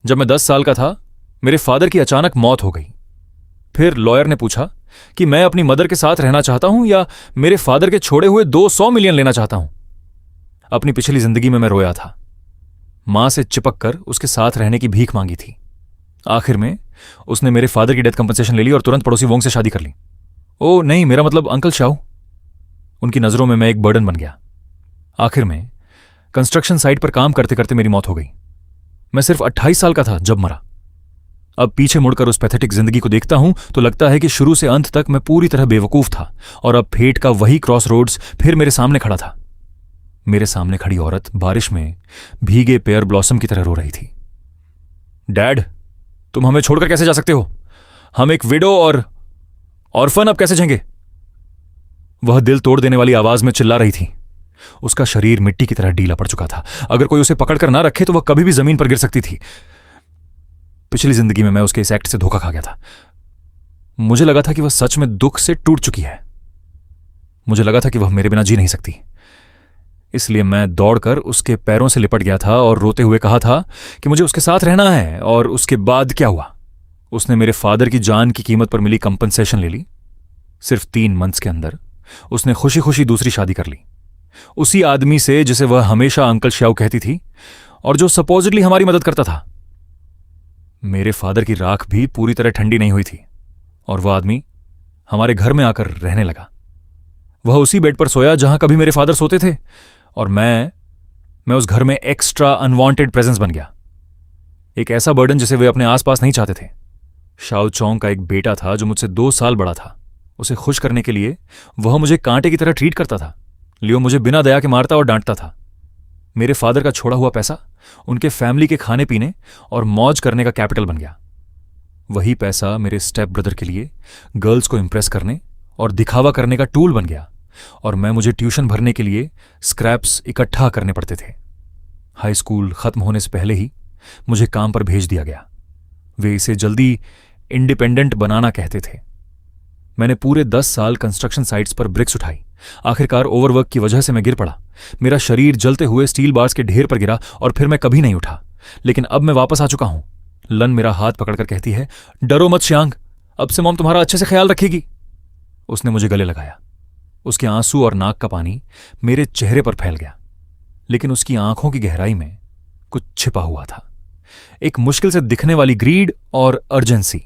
जब मैं 10 साल का था मेरे फादर की अचानक मौत हो गई। फिर लॉयर ने पूछा कि मैं अपनी मदर के साथ रहना चाहता हूं या मेरे फादर के छोड़े हुए 200 मिलियन लेना चाहता हूं। अपनी पिछली जिंदगी में मैं रोया था, मां से चिपक कर उसके साथ रहने की भीख मांगी थी। आखिर में उसने मेरे फादर की डेथ कंपनसेशन ले ली और तुरंत पड़ोसी वोंग से शादी कर ली। ओ नहीं, मेरा मतलब अंकल शाहू। उनकी नजरों में मैं एक बर्डन बन गया। आखिर में कंस्ट्रक्शन साइट पर काम करते करते मेरी मौत हो गई। मैं सिर्फ 28 साल का था जब मरा। अब पीछे मुड़कर उस पैथेटिक जिंदगी को देखता हूं तो लगता है कि शुरू से अंत तक मैं पूरी तरह बेवकूफ था और अब फेट का वही क्रॉस रोड्स फिर मेरे सामने खड़ा था। मेरे सामने खड़ी औरत बारिश में भीगे पेयर ब्लॉसम की तरह रो रही थी। डैड, तुम हमें छोड़कर कैसे जा सकते हो? हम एक विडो और ऑर्फन अब कैसे जाएंगे? वह दिल तोड़ देने वाली आवाज में चिल्ला रही थी। उसका शरीर मिट्टी की तरह ढीला पड़ चुका था। अगर कोई उसे पकड़कर ना रखे तो वह कभी भी जमीन पर गिर सकती थी। पिछली जिंदगी में मैं उसके इस एक्ट से धोखा खा गया था। मुझे लगा था कि वह सच में दुख से टूट चुकी है। मुझे लगा था कि वह मेरे बिना जी नहीं सकती। इसलिए मैं दौड़कर उसके पैरों से लिपट गया था और रोते हुए कहा था कि मुझे उसके साथ रहना है। और उसके बाद क्या हुआ? उसने मेरे फादर की जान की कीमत पर मिली कंपनसेशन ले ली। सिर्फ 3 मंथ्स के अंदर उसने खुशी खुशी दूसरी शादी कर ली, उसी आदमी से जिसे वह हमेशा अंकल श्याऊ कहती थी और जो सपोजिटली हमारी मदद करता था। मेरे फादर की राख भी पूरी तरह ठंडी नहीं हुई थी और वह आदमी हमारे घर में आकर रहने लगा। वह उसी बेड पर सोया जहां कभी मेरे फादर सोते थे और मैं उस घर में एक्स्ट्रा अनवांटेड प्रेजेंस बन गया। एक ऐसा बर्डन जिसे वे अपने आसपास नहीं चाहते थे। शाओ चोंग का एक बेटा था जो मुझसे 2 साल बड़ा था। उसे खुश करने के लिए वह मुझे कांटे की तरह ट्रीट करता था। लियो मुझे बिना दया के मारता और डांटता था। मेरे फादर का छोड़ा हुआ पैसा उनके फैमिली के खाने पीने और मौज करने का कैपिटल बन गया। वही पैसा मेरे स्टेप ब्रदर के लिए गर्ल्स को इंप्रेस करने और दिखावा करने का टूल बन गया और मुझे ट्यूशन भरने के लिए स्क्रैप्स इकट्ठा करने पड़ते थे। हाई स्कूल खत्म होने से पहले ही मुझे काम पर भेज दिया गया। वे इसे जल्दी इंडिपेंडेंट बनाना कहते थे। मैंने पूरे 10 साल कंस्ट्रक्शन साइट्स पर ब्रिक्स उठाई। आखिरकार ओवरवर्क की वजह से मैं गिर पड़ा। मेरा शरीर जलते हुए स्टील बार्स के ढेर पर गिरा और फिर मैं कभी नहीं उठा। लेकिन अब मैं वापस आ चुका हूं। लन मेरा हाथ पकड़कर कहती है, डरो मत श्यांग, अब से मॉम तुम्हारा अच्छे से ख्याल रखेगी। उसने मुझे गले लगाया। उसके आंसू और नाक का पानी मेरे चेहरे पर फैल गया, लेकिन उसकी आंखों की गहराई में कुछ छिपा हुआ था, एक मुश्किल से दिखने वाली ग्रीड और अर्जेंसी।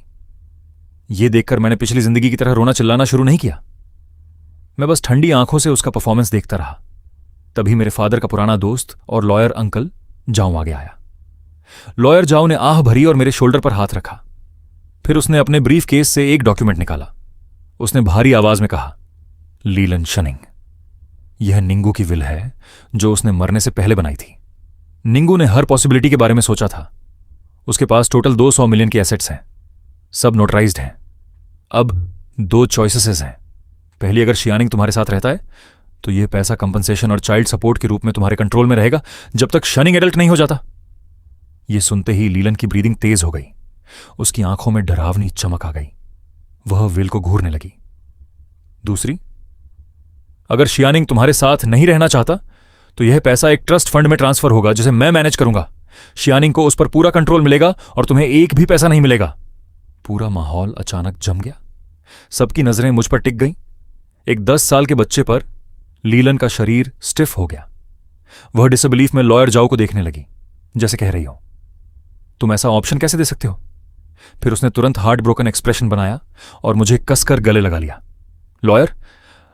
यह देखकर मैंने पिछली जिंदगी की तरह रोना चिल्लाना शुरू नहीं किया। मैं बस ठंडी आंखों से उसका परफॉर्मेंस देखता रहा। तभी मेरे फादर का पुराना दोस्त और लॉयर अंकल जाओ आगे आया। लॉयर जाओ ने आह भरी और मेरे शोल्डर पर हाथ रखा। फिर उसने अपने ब्रीफ केस से एक डॉक्यूमेंट निकाला। उसने भारी आवाज में कहा, लीलन शनिंग, यह निंगू की विल है जो उसने मरने से पहले बनाई थी। निंगू ने हर पॉसिबिलिटी के बारे में सोचा था। उसके पास टोटल 200 मिलियन के एसेट्स हैं, सब नोटराइज्ड हैं। अब 2 चॉइसेस हैं। पहली, अगर शियानिंग तुम्हारे साथ रहता है तो यह पैसा कंपनसेशन और चाइल्ड सपोर्ट के रूप में तुम्हारे कंट्रोल में रहेगा जब तक शनिंग एडल्ट नहीं हो जाता। यह सुनते ही लीलन की ब्रीदिंग तेज हो गई। उसकी आंखों में डरावनी चमक आ गई। वह विल को घूरने लगी। दूसरी, अगर शियानिंग तुम्हारे साथ नहीं रहना चाहता तो यह पैसा एक ट्रस्ट फंड में ट्रांसफर होगा जिसे मैं मैनेज करूंगा। शियानिंग को उस पर पूरा कंट्रोल मिलेगा और तुम्हें एक भी पैसा नहीं मिलेगा। पूरा माहौल अचानक जम गया। सबकी नजरें मुझ पर टिक गईं। एक 10 साल के बच्चे पर लीलन का शरीर स्टिफ हो गया। वह डिसबिलीफ में लॉयर जाओ को देखने लगी, जैसे कह रही हो, तुम ऐसा ऑप्शन कैसे दे सकते हो? फिर उसने तुरंत हार्ट ब्रोकन एक्सप्रेशन बनाया और मुझे कसकर गले लगा लिया। लॉयर,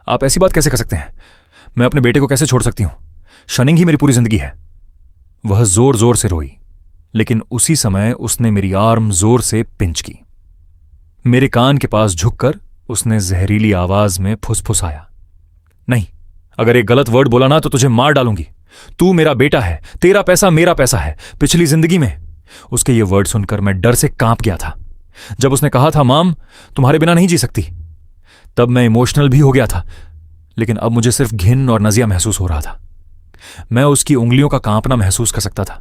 आप ऐसी बात कैसे कर सकते हैं? मैं अपने बेटे को कैसे छोड़ सकती हूं? शनिंग ही मेरी पूरी जिंदगी है। वह जोर जोर से रोई, लेकिन उसी समय उसने मेरी आर्म जोर से पिंच की। मेरे कान के पास झुककर उसने जहरीली आवाज में फुसफुसाया, नहीं, अगर एक गलत वर्ड बोला ना तो तुझे मार डालूंगी। तू मेरा बेटा है, तेरा पैसा मेरा पैसा है। पिछली जिंदगी में। उसके ये वर्ड सुनकर मैं डर से कांप गया था। जब उसने कहा था, माम तुम्हारे बिना नहीं जी सकती, तब मैं इमोशनल भी हो गया था, लेकिन अब मुझे सिर्फ घिन और नजिया महसूस हो रहा था। मैं उसकी उंगलियों का कांपना महसूस कर सकता था।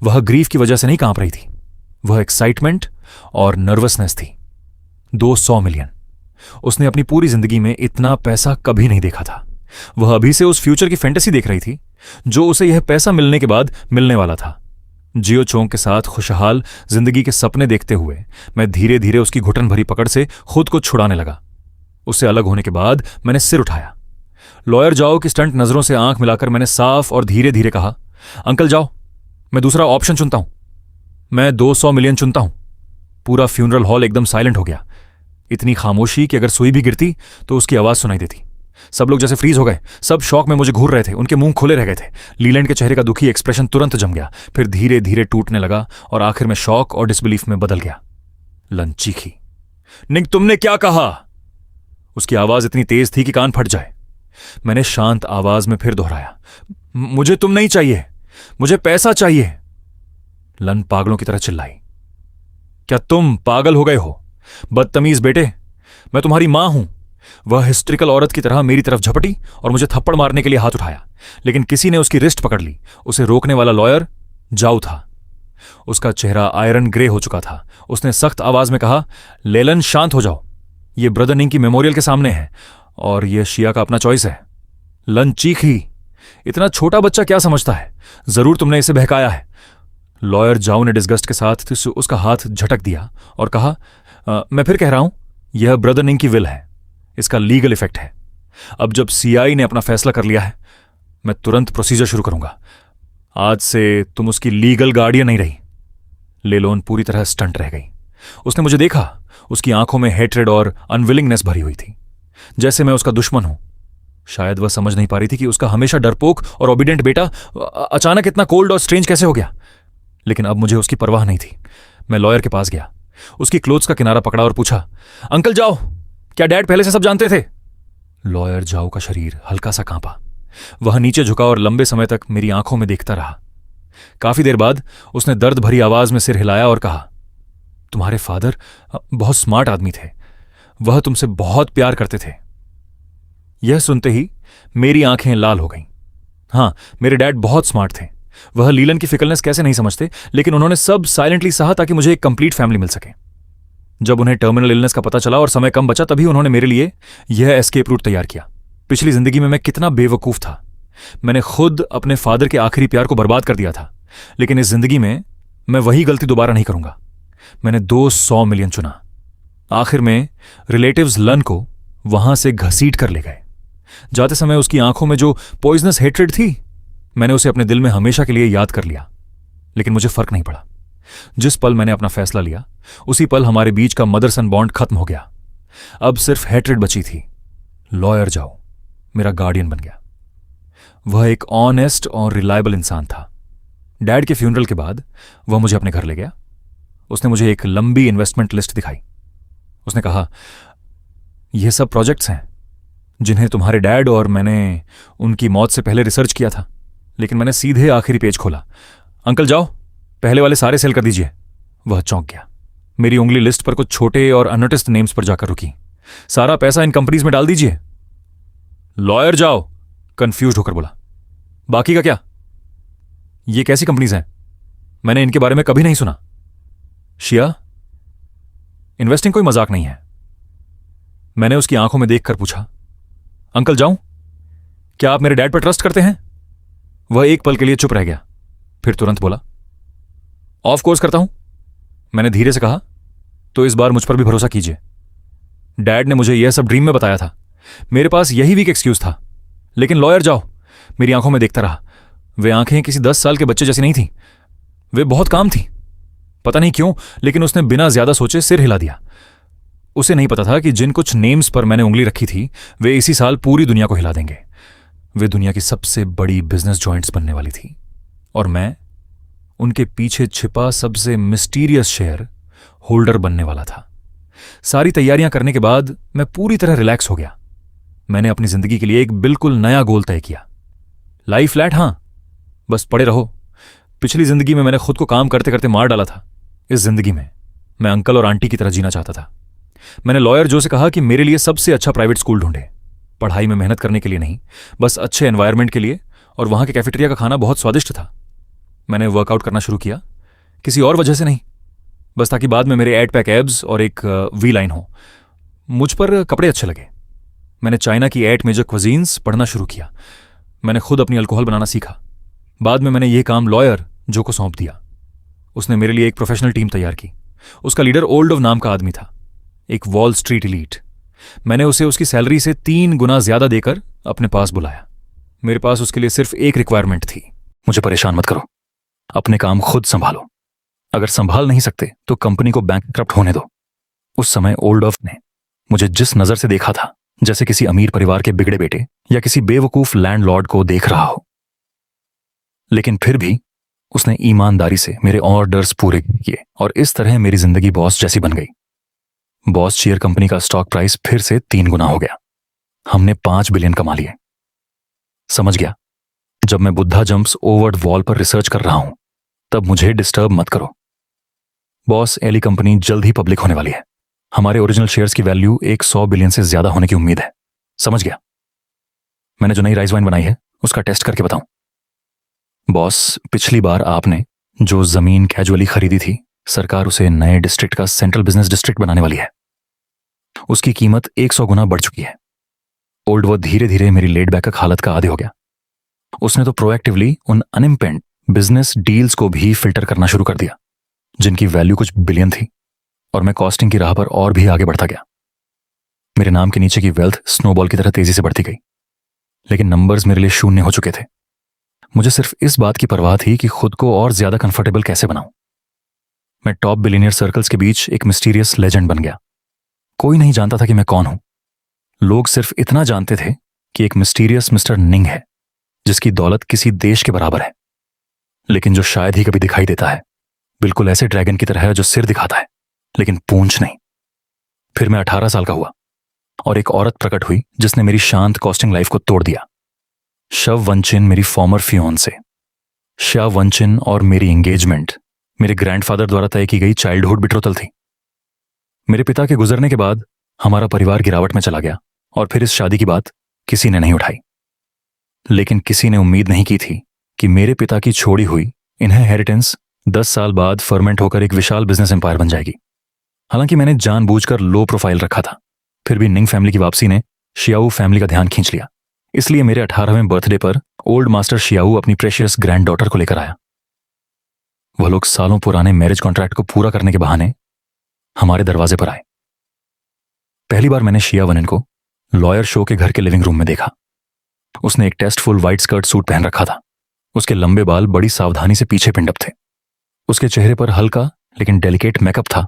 वह ग्रीफ की वजह से नहीं कांप रही थी, वह एक्साइटमेंट और नर्वसनेस थी। 200 मिलियन। उसने अपनी पूरी जिंदगी में इतना पैसा कभी नहीं देखा था। वह अभी से उस फ्यूचर की फैंटेसी देख रही थी जो उसे यह पैसा मिलने के बाद मिलने वाला था। जियो चोंग के साथ खुशहाल जिंदगी के सपने देखते हुए मैं धीरे धीरे उसकी घुटन भरी पकड़ से खुद को छुड़ाने लगा। उससे अलग होने के बाद मैंने सिर उठाया। लॉयर जाओ की स्टंट नजरों से आंख मिलाकर मैंने साफ और धीरे धीरे कहा, अंकल जाओ, मैं दूसरा ऑप्शन चुनता हूं। मैं 200 मिलियन चुनता हूं। पूरा फ्यूनरल हॉल एकदम साइलेंट हो गया। इतनी खामोशी कि अगर सुई भी गिरती तो उसकी आवाज सुनाई देती। सब लोग जैसे फ्रीज हो गए। सब शौक में मुझे घूर रहे थे। उनके मुंह खुले रह गए थे। लीलैंड के चेहरे का दुखी एक्सप्रेशन तुरंत जम गया, फिर धीरे धीरे टूटने लगा और आखिर में शौक और डिसबिलीफ में बदल गया। लन चीखी, निक तुमने क्या कहा? उसकी आवाज इतनी तेज थी कि कान फट जाए। मैंने शांत आवाज में फिर दोहराया, मुझे तुम नहीं चाहिए, मुझे पैसा चाहिए। लन पागलों की तरह चिल्लाई, क्या तुम पागल हो गए हो? बदतमीज बेटे, मैं तुम्हारी मां हूं। वह हिस्ट्रिकल औरत की तरह मेरी तरफ झपटी और मुझे थप्पड़ मारने के लिए हाथ उठाया, लेकिन किसी ने उसकी रिस्ट पकड़ ली। उसे रोकने वाला लॉयर जाऊ था। उसका चेहरा आयरन ग्रे हो चुका था। उसने सख्त आवाज में कहा, लेलन शांत हो जाओ, यह ब्रदर निंग की मेमोरियल के सामने है और यह शिया का अपना चॉइस है। लन चीखी, इतना छोटा बच्चा क्या समझता है? जरूर तुमने इसे बहकाया है। लॉयर जाऊ ने डिस्गस्ट के साथ उसका हाथ झटक दिया और कहा, मैं फिर कह रहा हूं, यह ब्रदर निंग की विल है, इसका लीगल इफेक्ट है। अब जब सीआई ने अपना फैसला कर लिया है, मैं तुरंत प्रोसीजर शुरू करूंगा। आज से तुम उसकी लीगल गार्डियन नहीं रही। लेलोन पूरी तरह स्टंट रह गई। उसने मुझे देखा। उसकी आंखों में हेट्रेड और अनविलिंगनेस भरी हुई थी, जैसे मैं उसका दुश्मन हूं। शायद वह समझ नहीं पा रही थी कि उसका हमेशा डरपोक और ओबीडिएंट बेटा अचानक इतना कोल्ड और स्ट्रेंज कैसे हो गया। लेकिन अब मुझे उसकी परवाह नहीं थी। मैं लॉयर के पास गया, उसकी क्लोथ्स का किनारा पकड़ा और पूछा, अंकल जाओ, क्या डैड पहले से सब जानते थे? लॉयर जाओ का शरीर हल्का सा कांपा। वह नीचे झुका और लंबे समय तक मेरी आंखों में देखता रहा। काफी देर बाद उसने दर्द भरी आवाज में सिर हिलाया और कहा, तुम्हारे फादर बहुत स्मार्ट आदमी थे, वह तुमसे बहुत प्यार करते थे। यह सुनते ही मेरी आंखें लाल हो गईं। हां, मेरे डैड बहुत स्मार्ट थे। वह लीलन की फिकलनेस कैसे नहीं समझते, लेकिन उन्होंने सब साइलेंटली सहा ताकि मुझे एक कंप्लीट फैमिली मिल सके। जब उन्हें टर्मिनल इलनेस का पता चला और समय कम बचा, तभी उन्होंने मेरे लिए यह एस्केप रूट तैयार किया। पिछली जिंदगी में मैं कितना बेवकूफ था। मैंने खुद अपने फादर के आखिरी प्यार को बर्बाद कर दिया था, लेकिन इस जिंदगी में मैं वही गलती दोबारा नहीं करूंगा। मैंने 200 मिलियन चुना। आखिर में रिलेटिव्स लन को वहां से घसीट कर ले गए। जाते समय उसकी आंखों में जो पॉइजनस हेट्रेड थी, मैंने उसे अपने दिल में हमेशा के लिए याद कर लिया। लेकिन मुझे फर्क नहीं पड़ा। जिस पल मैंने अपना फैसला लिया, उसी पल हमारे बीच का मदर सन बॉन्ड खत्म हो गया। अब सिर्फ हेट्रेड बची थी। लॉयर जाओ मेरा गार्डियन बन गया। वह एक ऑनेस्ट और रिलायबल इंसान था। डैड के फ्यूनरल के बाद वह मुझे अपने घर ले गया। उसने मुझे एक लंबी इन्वेस्टमेंट लिस्ट दिखाई। उसने कहा, यह सब प्रोजेक्ट्स हैं जिन्हें तुम्हारे डैड और मैंने उनकी मौत से पहले रिसर्च किया था। लेकिन मैंने सीधे आखिरी पेज खोला। अंकल जाओ, पहले वाले सारे सेल कर दीजिए। वह चौंक गया। मेरी उंगली लिस्ट पर कुछ छोटे और अननोटिस्ड नेम्स पर जाकर रुकी। सारा पैसा इन कंपनीज में डाल दीजिए। लॉयर जाओ कंफ्यूज होकर बोला, बाकी का क्या? ये कैसी कंपनीज हैं? मैंने इनके बारे में कभी नहीं सुना। शिया, इन्वेस्टिंग कोई मजाक नहीं है। मैंने उसकी आंखों में देखकर पूछा, अंकल जाऊं, क्या आप मेरे डैड पर ट्रस्ट करते हैं? वह एक पल के लिए चुप रह गया, फिर तुरंत बोला, ऑफ कोर्स करता हूं। मैंने धीरे से कहा, तो इस बार मुझ पर भी भरोसा कीजिए। डैड ने मुझे यह सब ड्रीम में बताया था। मेरे पास यही वीक एक्सक्यूज था। लेकिन लॉयर जाओ मेरी आंखों में देखता रहा। वे आंखें किसी 10 साल के बच्चे जैसी नहीं थी। वे बहुत काम थी। पता नहीं क्यों, लेकिन उसने बिना ज्यादा सोचे सिर हिला दिया। उसे नहीं पता था कि जिन कुछ नेम्स पर मैंने उंगली रखी थी, वे इसी साल पूरी दुनिया को हिला देंगे। वे दुनिया की सबसे बड़ी बिजनेस जॉइंट्स बनने वाली थी और मैं उनके पीछे छिपा सबसे मिस्टीरियस शेयर होल्डर बनने वाला था। सारी तैयारियां करने के बाद मैं पूरी तरह रिलैक्स हो गया। मैंने अपनी जिंदगी के लिए एक बिल्कुल नया गोल तय किया। लाइफ फ्लैट, हां, बस पड़े रहो। पिछली जिंदगी में मैंने खुद को काम करते करते मार डाला था। इस जिंदगी में मैं अंकल और आंटी की तरह जीना चाहता था। मैंने लॉयर जो से कहा कि मेरे लिए सबसे अच्छा प्राइवेट स्कूल ढूंढे। पढ़ाई में मेहनत करने के लिए नहीं, बस अच्छे एनवायरनमेंट के लिए, और वहां के कैफेटेरिया का खाना बहुत स्वादिष्ट था। मैंने वर्कआउट करना शुरू किया, किसी और वजह से नहीं, बस ताकि बाद में मेरे 8 पैक एब्स और एक वी लाइन हो। मुझ पर कपड़े अच्छे लगे। मैंने चाइना की 8 मेजर क्विजीन्स पढ़ना शुरू किया। मैंने खुद अपनी अल्कोहल बनाना सीखा। बाद में मैंने यह काम लॉयर जो को सौंप दिया। उसने मेरे लिए एक प्रोफेशनल टीम तैयार की। उसका लीडर ओल्डोव नाम का आदमी था, एक वॉल स्ट्रीट इलीट। मैंने उसे उसकी सैलरी से 3 गुना ज्यादा देकर अपने पास बुलाया। मेरे पास उसके लिए सिर्फ एक रिक्वायरमेंट थी, मुझे परेशान मत करो, अपने काम खुद संभालो। अगर संभाल नहीं सकते तो कंपनी को बैंकक्रप्ट होने दो। उस समय ओल्डोव ने मुझे जिस नजर से देखा था, जैसे किसी अमीर परिवार के बिगड़े बेटे या किसी बेवकूफ लैंडलॉर्ड को देख रहा हो, लेकिन फिर भी उसने ईमानदारी से मेरे ऑर्डर्स पूरे किए और इस तरह मेरी जिंदगी बॉस जैसी बन गई। बॉस चेयर कंपनी का स्टॉक प्राइस फिर से 3 गुना हो गया। हमने 5 बिलियन कमा लिए। समझ गया, जब मैं बुद्धा जंप्स ओवर वॉल पर रिसर्च कर रहा हूं तब मुझे डिस्टर्ब मत करो। बॉस एली कंपनी जल्द ही पब्लिक होने वाली है। हमारे ओरिजिनल शेयर्स की वैल्यू 100 बिलियन से ज्यादा होने की उम्मीद है। समझ गया? मैंने जो नई राइस वाइन बनाई है उसका टेस्ट करके बताऊं? बॉस, पिछली बार आपने जो जमीन कैजुअली खरीदी थी, सरकार उसे नए डिस्ट्रिक्ट का सेंट्रल बिजनेस डिस्ट्रिक्ट बनाने वाली है। उसकी कीमत 100 गुना बढ़ चुकी है। ओल्ड वो धीरे धीरे मेरी लेड बैक हालत का आदी हो गया। उसने तो प्रोएक्टिवली उन अनइम्पेंड बिजनेस डील्स को भी फिल्टर करना शुरू कर दिया जिनकी वैल्यू कुछ बिलियन थी, और मैं कॉस्टिंग की राह पर और भी आगे बढ़ता गया। मेरे नाम के नीचे की वेल्थ स्नोबॉल की तरह तेजी से बढ़ती गई, लेकिन नंबर्स मेरे लिए शून्य हो चुके थे। मुझे सिर्फ इस बात की परवाह थी कि खुद को और ज्यादा कंफर्टेबल कैसे बनाऊं। मैं टॉप बिलियनियर सर्कल्स के बीच एक मिस्टीरियस लेजेंड बन गया। कोई नहीं जानता था कि मैं कौन हूं। लोग सिर्फ इतना जानते थे कि एक मिस्टीरियस मिस्टर निंग है जिसकी दौलत किसी देश के बराबर है, लेकिन जो शायद ही कभी दिखाई देता है, बिल्कुल ऐसे ड्रैगन की तरह है जो सिर दिखाता है लेकिन पूंछ नहीं। फिर मैं 18 साल का हुआ और एक औरत प्रकट हुई जिसने मेरी शांत कॉस्टिंग लाइफ को तोड़ दिया। शव वंचिन मेरी फॉर्मर फियोन्से। शव वंचिन और मेरी एंगेजमेंट मेरे ग्रैंडफादर द्वारा तय की गई चाइल्डहुड बिट्रोतल थी। मेरे पिता के गुजरने के बाद हमारा परिवार गिरावट में चला गया और फिर इस शादी की बात किसी ने नहीं उठाई। लेकिन किसी ने उम्मीद नहीं की थी कि मेरे पिता की छोड़ी हुई इनहेरिटेंस 10 साल बाद फर्मेंट होकर एक विशाल बिजनेस एम्पायर बन जाएगी। हालांकि मैंने जानबूझकर लो प्रोफाइल रखा था, फिर भी निंग फैमिली की वापसी ने शियाऊ फैमिली का ध्यान खींच लिया। इसलिए मेरे 18वें बर्थडे पर ओल्ड मास्टर शियाऊ अपनी प्रेशियस ग्रैंड डॉटर को लेकर आया। वह लोग सालों पुराने मैरिज कॉन्ट्रैक्ट को पूरा करने के बहाने हमारे दरवाजे पर आए। पहली बार मैंने शिया वनन को लॉयर शो के घर के लिविंग रूम में देखा। उसने एक टेस्टफुल व्हाइट स्कर्ट सूट पहन रखा था। उसके लंबे बाल बड़ी सावधानी से पीछे पिंडप थे। उसके चेहरे पर हल्का लेकिन डेलिकेट मेकअप था।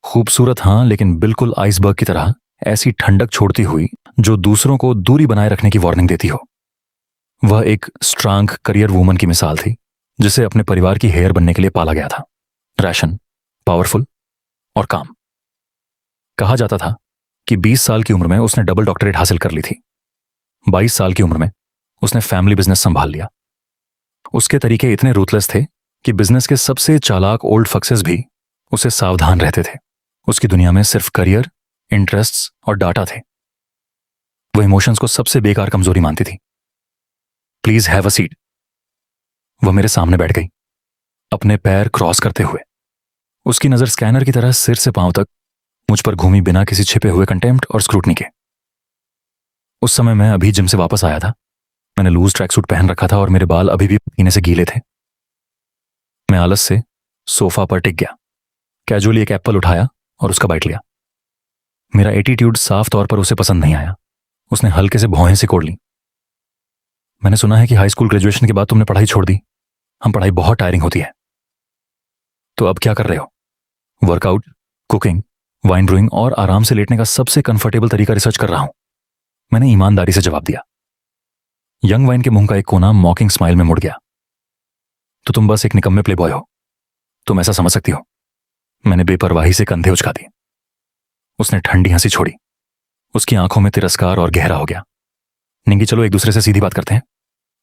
खूबसूरत हां, लेकिन बिल्कुल आइसबर्ग की तरह ऐसी ठंडक छोड़ती हुई जो दूसरों को दूरी बनाए रखने की वार्निंग देती हो। वह एक स्ट्रांग करियर वूमन की मिसाल थी जिसे अपने परिवार की हेयर बनने के लिए पाला गया था। रैशन, पावरफुल और काम। कहा जाता था कि 20 साल की उम्र में उसने डबल डॉक्टरेट हासिल कर ली थी। 22 साल की उम्र में उसने फैमिली बिजनेस संभाल लिया। उसके तरीके इतने रूथलेस थे कि बिजनेस के सबसे चालाक ओल्ड फक्सेस भी उसे सावधान रहते थे। उसकी दुनिया में सिर्फ करियर, इंटरेस्ट्स और डाटा थे। वो इमोशंस को सबसे बेकार कमजोरी मानती थी। Please have a seat. वह मेरे सामने बैठ गई, अपने पैर क्रॉस करते हुए। उसकी नजर स्कैनर की तरह सिर से पांव तक मुझ पर घूमी, बिना किसी छिपे हुए कंटेम्प्ट और स्क्रूटनी के। उस समय मैं अभी जिम से वापस आया था। मैंने लूज ट्रैक सूट पहन रखा था और मेरे बाल अभी भी पसीने से गीले थे। मैं आलस से सोफा पर टिक गया, कैजुअली एक एप्पल उठाया और उसका बाइट लिया। मेरा एटीट्यूड साफ तौर पर उसे पसंद नहीं आया। उसने हल्के से भौहें सिकोड़ ली। मैंने सुना है कि हाई स्कूल ग्रेजुएशन के बाद तुमने पढ़ाई छोड़ दी। हम पढ़ाई बहुत टायरिंग होती है। तो अब क्या कर रहे हो? वर्कआउट, कुकिंग, वाइन ब्रूइंग और आराम से लेटने का सबसे कंफर्टेबल तरीका रिसर्च कर रहा हूं, मैंने ईमानदारी से जवाब दिया। यंग वाइन के मुंह का एक कोना मॉकिंग स्माइल में मुड़ गया। तो तुम बस एक निकम्मे प्लेबॉय हो, तुम ऐसा समझ सकती हो। मैंने बेपरवाही से कंधे उचका दिए। उसने ठंडी हंसी छोड़ी। उसकी आंखों में तिरस्कार और गहरा हो गया। निंगी, चलो एक दूसरे से सीधी बात करते हैं।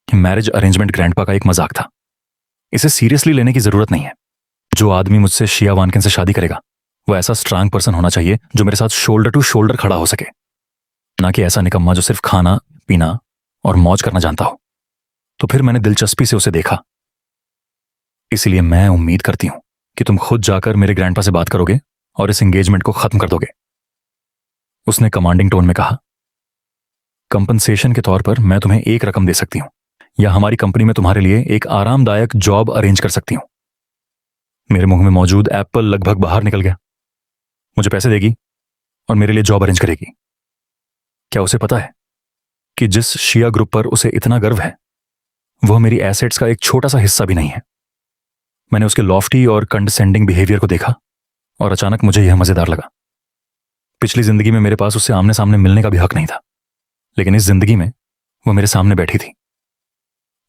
मैरिज अरेंजमेंट ग्रैंडपा का एक मजाक था। इसे सीरियसली लेने की जरूरत नहीं है। जो आदमी मुझसे शिया वानकिन से शादी करेगा वो ऐसा स्ट्रांग पर्सन होना चाहिए जो मेरे साथ शोल्डर टू शोल्डर खड़ा हो सके, ना कि ऐसा निकम्मा जो सिर्फ खाना पीना और मौज करना जानता हो। तो फिर मैंने दिलचस्पी से उसे देखा। इसलिए मैं उम्मीद करती हूं कि तुम खुद जाकर मेरे ग्रैंडपा से बात करोगे और इस एंगेजमेंट को खत्म कर दोगे। उसने कमांडिंग टोन में कहा। कंपनसेशन के तौर पर मैं तुम्हें एक रकम दे सकती हूं या हमारी कंपनी में तुम्हारे लिए एक आरामदायक जॉब अरेंज कर सकती हूं। मेरे मुंह में मौजूद एप्पल लगभग बाहर निकल गया। मुझे पैसे देगी और मेरे लिए जॉब अरेंज करेगी। क्या उसे पता है कि जिस शिया ग्रुप पर उसे इतना गर्व है वह मेरी एसेट्स का एक छोटा सा हिस्सा भी नहीं है? मैंने उसके लॉफ्टी और कंडसेंडिंग बिहेवियर को देखा और अचानक मुझे यह मजेदार लगा। पिछली जिंदगी में मेरे पास उससे आमने सामने मिलने का भी हक नहीं था, लेकिन इस जिंदगी में वो मेरे सामने बैठी थी,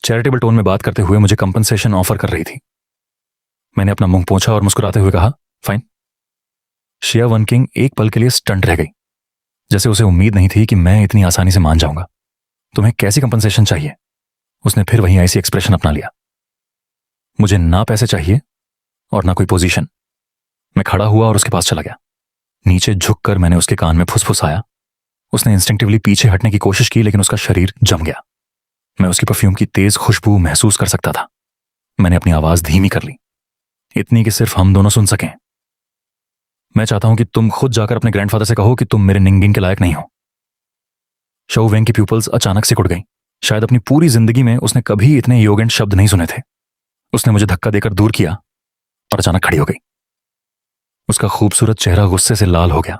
चैरिटेबल टोन में बात करते हुए मुझे कंपनसेशन ऑफर कर रही थी। मैंने अपना मुंह पोंछा और मुस्कुराते हुए कहा, फाइन। शिया वन किंग एक पल के लिए स्टंट रह गई, जैसे उसे उम्मीद नहीं थी कि मैं इतनी आसानी से मान जाऊंगा। तुम्हें कैसी कंपनसेशन चाहिए? उसने फिर वही ऐसी एक्सप्रेशन अपना लिया। मुझे ना पैसे चाहिए और ना कोई पोजीशन। मैं खड़ा हुआ और उसके पास चला गया। नीचे झुककर मैंने उसके कान में फुसफुसाया। उसने इंस्टिंक्टिवली पीछे हटने की कोशिश की, लेकिन उसका शरीर जम गया। मैं उसकी परफ्यूम की तेज खुशबू महसूस कर सकता था। मैंने अपनी आवाज धीमी कर ली, इतनी कि सिर्फ हम दोनों सुन सकें। मैं चाहता हूं कि तुम खुद जाकर अपने ग्रैंडफादर से कहो कि तुम मेरे निंगिन के लायक नहीं हो। शो वेंग की प्यूपल्स अचानक सिकुड़ गईं। शायद अपनी पूरी जिंदगी में उसने कभी इतने योगेंट शब्द नहीं सुने थे। उसने मुझे धक्का देकर दूर किया और अचानक खड़ी हो गई। उसका खूबसूरत चेहरा गुस्से से लाल हो गया।